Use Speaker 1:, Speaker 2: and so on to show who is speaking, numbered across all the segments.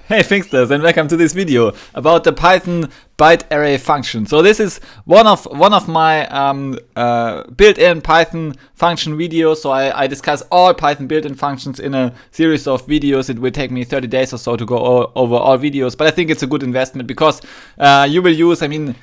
Speaker 1: Hey Finxters, and welcome to this video about the Python byte array function. So this is one of my built-in Python function videos. So I discuss all Python built-in functions in a series of videos. It will take me 30 days or so to go over all videos, but I think it's a good investment because you will use, in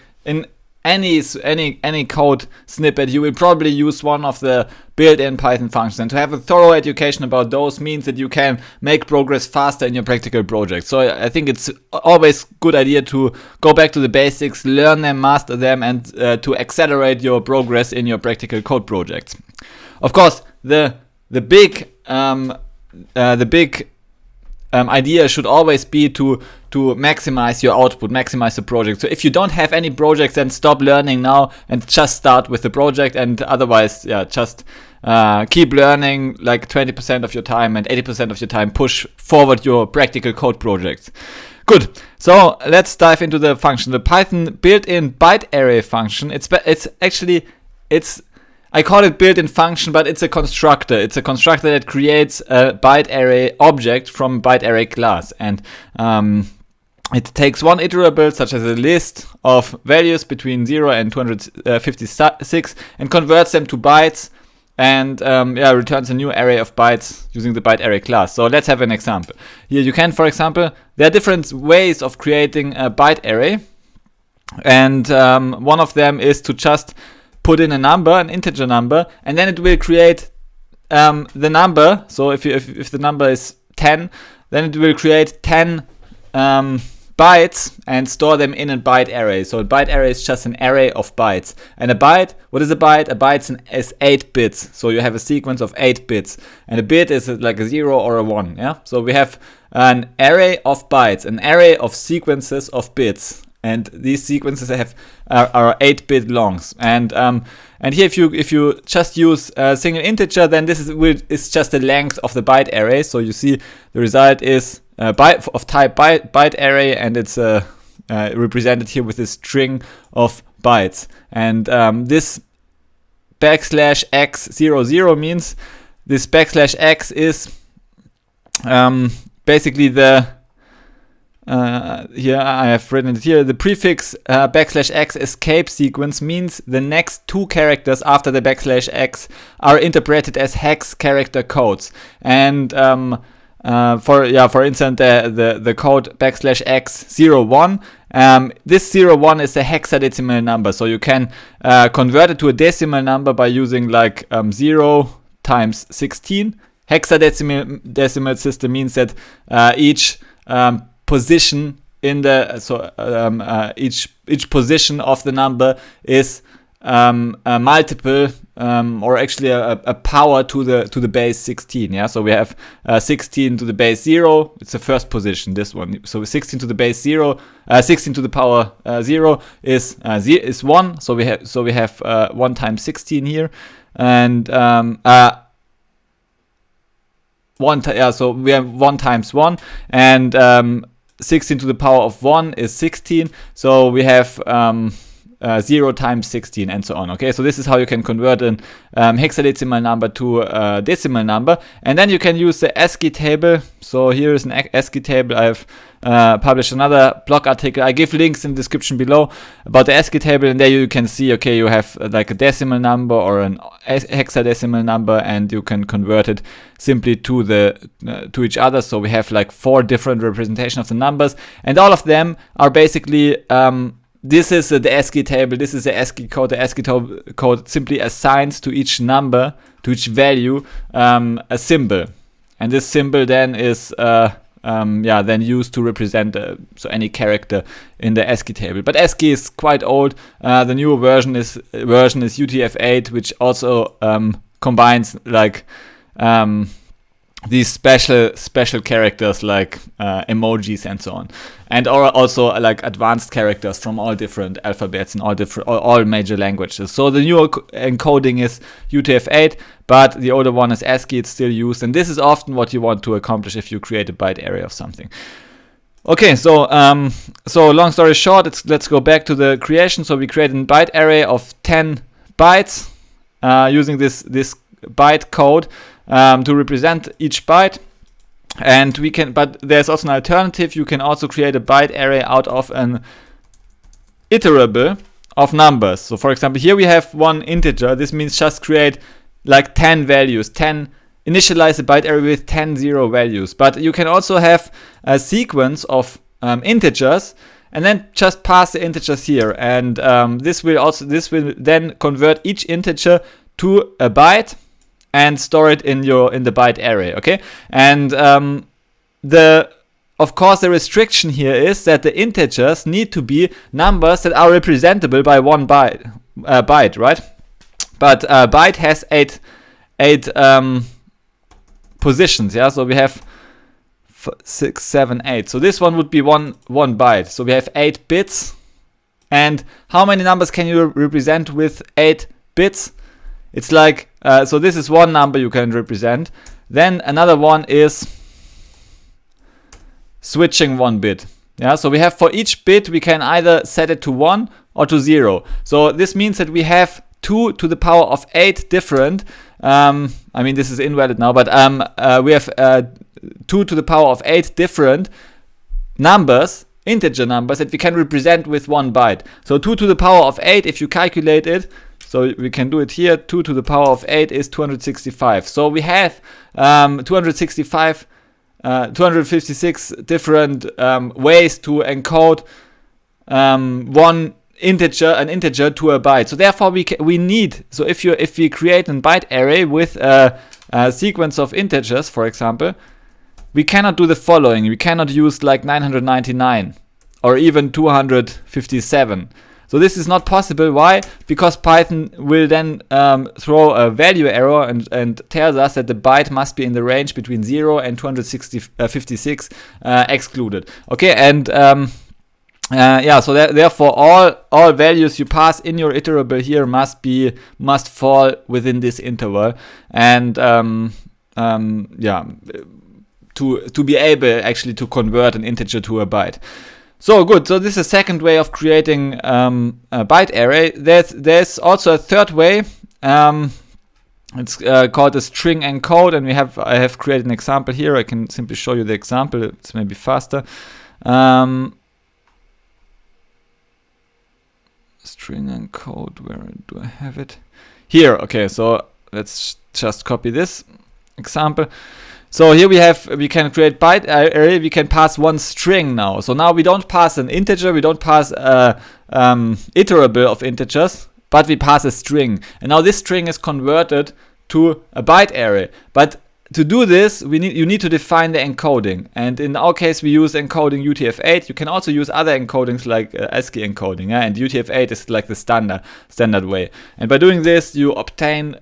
Speaker 1: any code snippet, you will probably use one of the built-in Python functions, and to have a thorough education about those means that you can make progress faster in your practical project. So I think it's always a good idea to go back to the basics, learn them, master them, and to accelerate your progress in your practical code projects. Of course, the big idea should always be to maximize your output, maximize the project. So if you don't have any projects, then stop learning now and just start with the project, and otherwise, just keep learning like 20% of your time, and 80% of your time push forward your practical code projects. Good. So let's dive into the function. The Python built-in byte array function. I call it built-in function, but it's a constructor. It's a constructor that creates a byte array object from byte array class, and it takes one iterable, such as a list of values between 0 and 256, and converts them to bytes, and returns a new array of bytes using the byte array class. So let's have an example. Here you can, for example, there are different ways of creating a byte array, and one of them is to just put in a number, an integer number, and then it will create the number. So if the number is 10, then it will create 10 bytes and store them in a byte array. So a byte array is just an array of bytes. And a byte, what is a byte? A byte is 8 bits. So you have a sequence of 8 bits. And a bit is like a 0 or a 1. Yeah. So we have an array of bytes, an array of sequences of bits. And these sequences are 8-bit longs. And here, if you just use a single integer, then this is just the length of the byte array. So you see the result is byte of type byte array, and it's represented here with a string of bytes. And this \x00 means this \x is basically the here I have written it here. The prefix \x escape sequence means the next two characters after the \x are interpreted as hex character codes. And for instance, the code \x01. This 01 is a hexadecimal number, so you can convert it to a decimal number by using like 0 times 16. Hexadecimal system means that each position in the each position of the number is a multiple or actually a power to the base 16. Yeah, so we have 16 to the base 0. It's the first position, this one. So 16 to the base 0, 16 to the power 0 is 1. So we have 1 times 16 here, and so we have 1 times 1, and 16 to the power of 1 is 16, so we have 0 times 16, and so on. Okay, so this is how you can convert a hexadecimal number to a decimal number, and then you can use the ASCII table. So here is an ASCII table. I've published another blog article. I give links in the description below about the ASCII table, and there you can see, okay, you have like a decimal number or an hexadecimal number, and you can convert it simply to each other. So we have like 4 different representations of the numbers, and all of them are basically this is the ASCII table. This is the ASCII code. The ASCII code simply assigns to each number, to each value, a symbol, and this symbol then is then used to represent so any character in the ASCII table. But ASCII is quite old. The newer version is UTF-8, which also combines like these special characters like emojis and so on, and also like advanced characters from all different alphabets and all major languages. So the newer encoding is UTF-8, but the older one is ASCII. It's still used, and this is often what you want to accomplish if you create a byte array of something. Okay, so long story short, let's go back to the creation. So we create a byte array of 10 bytes using this byte code to represent each byte. And we can, but there's also an alternative. You can also create a byte array out of an iterable of numbers. So for example, here we have one integer. This means just create like 10 values, initialize a byte array with 10 zero values. But you can also have a sequence of integers, and then just pass the integers here. And this will then convert each integer to a byte and store it in the byte array. Okay, and of course the restriction here is that the integers need to be numbers that are representable by one byte, right? But byte has eight positions. Yeah, so we have 6, 7, 8. So this one would be one byte. So we have 8 bits. And how many numbers can you represent with 8 bits? It's like, so this is one number you can represent. Then another one is switching one bit. Yeah, so we have for each bit, we can either set it to 1 or to 0. So this means that we have 2 to the power of 8 different, I mean this is invalid now, but we have 2 to the power of 8 different numbers, integer numbers, that we can represent with 1 byte. So 2 to the power of 8, if you calculate it, so we can do it here, 2 to the power of 8 is 265. So we have 256 different ways to encode an integer to a byte. So therefore we need, so if we create a byte array with a sequence of integers, for example, we cannot do the following. We cannot use like 999 or even 257. So this is not possible. Why? Because Python will then throw a value error and tells us that the byte must be in the range between 0 and 256 excluded. Okay, and yeah, so therefore all values you pass in your iterable here must fall within this interval, and yeah, to be able actually to convert an integer to a byte. So good. So this is a second way of creating a byte array. There's also a third way. It's called a string encode, and I have created an example here. I can simply show you the example. It's maybe faster. String encode. Where do I have it? Here. Okay. So let's just copy this example. So here we can create byte array. We can pass one string now. So now we don't pass an integer. We don't pass a iterable of integers, but we pass a string. And now this string is converted to a byte array. But to do this, you need to define the encoding. And in our case, we use encoding UTF-8. You can also use other encodings like ASCII encoding. Yeah? And UTF-8 is like the standard way. And by doing this, you obtain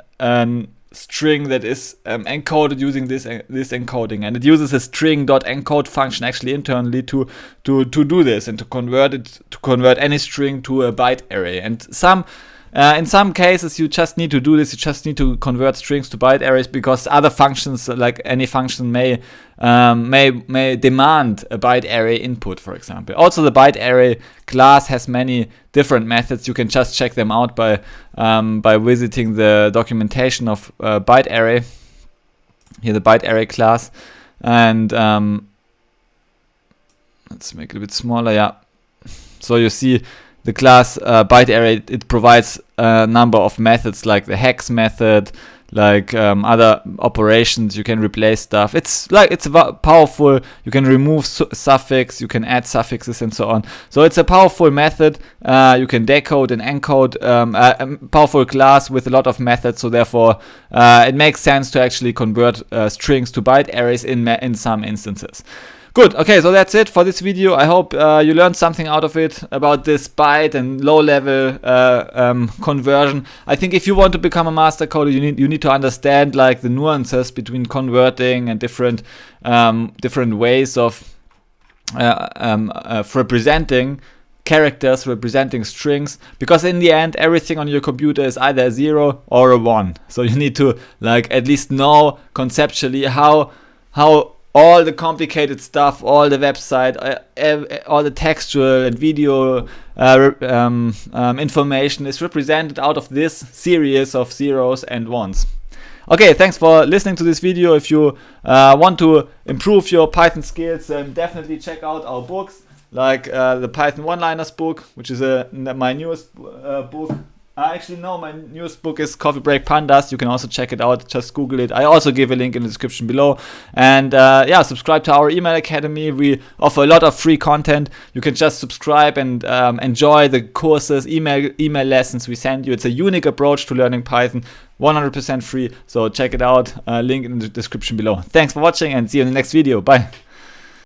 Speaker 1: string that is encoded using this encoding, and it uses a string.encode function actually internally to do this and to convert any string to a byte array. And in some cases you just need to do this. You just need to convert strings to byte arrays because other functions, like any function, may demand a byte array input, for example. Also, the byte array class has many different methods. You can just check them out by visiting the documentation of byte array. Here, the byte array class, and let's make it a bit smaller. Yeah, so you see the class byte array. It provides a number of methods like the hex method, like other operations. You can replace stuff. It's powerful. You can remove suffix, you can add suffixes and so on. So it's a powerful method. You can decode and encode a powerful class with a lot of methods. So therefore it makes sense to actually convert strings to byte arrays in some instances. Good. Okay, so that's it for this video. I hope you learned something out of it about this byte and low-level conversion. I think if you want to become a master coder, you need to understand like the nuances between converting and different ways of representing characters, representing strings, because in the end everything on your computer is either a 0 or a 1. So you need to like at least know conceptually how all the complicated stuff, all the website, all the textual and video information is represented out of this series of zeros and ones. Okay, thanks for listening to this video. If you want to improve your Python skills, definitely check out our books, like the Python One-Liners book, which is my newest book. Actually, no, my newest book is Coffee Break Pandas. You can also check it out. Just Google it. I also give a link in the description below. And yeah, subscribe to our email academy. We offer a lot of free content. You can just subscribe and enjoy the courses, email lessons we send you. It's a unique approach to learning Python, 100% free. So check it out. Link in the description below. Thanks for watching and see you in the next video. Bye.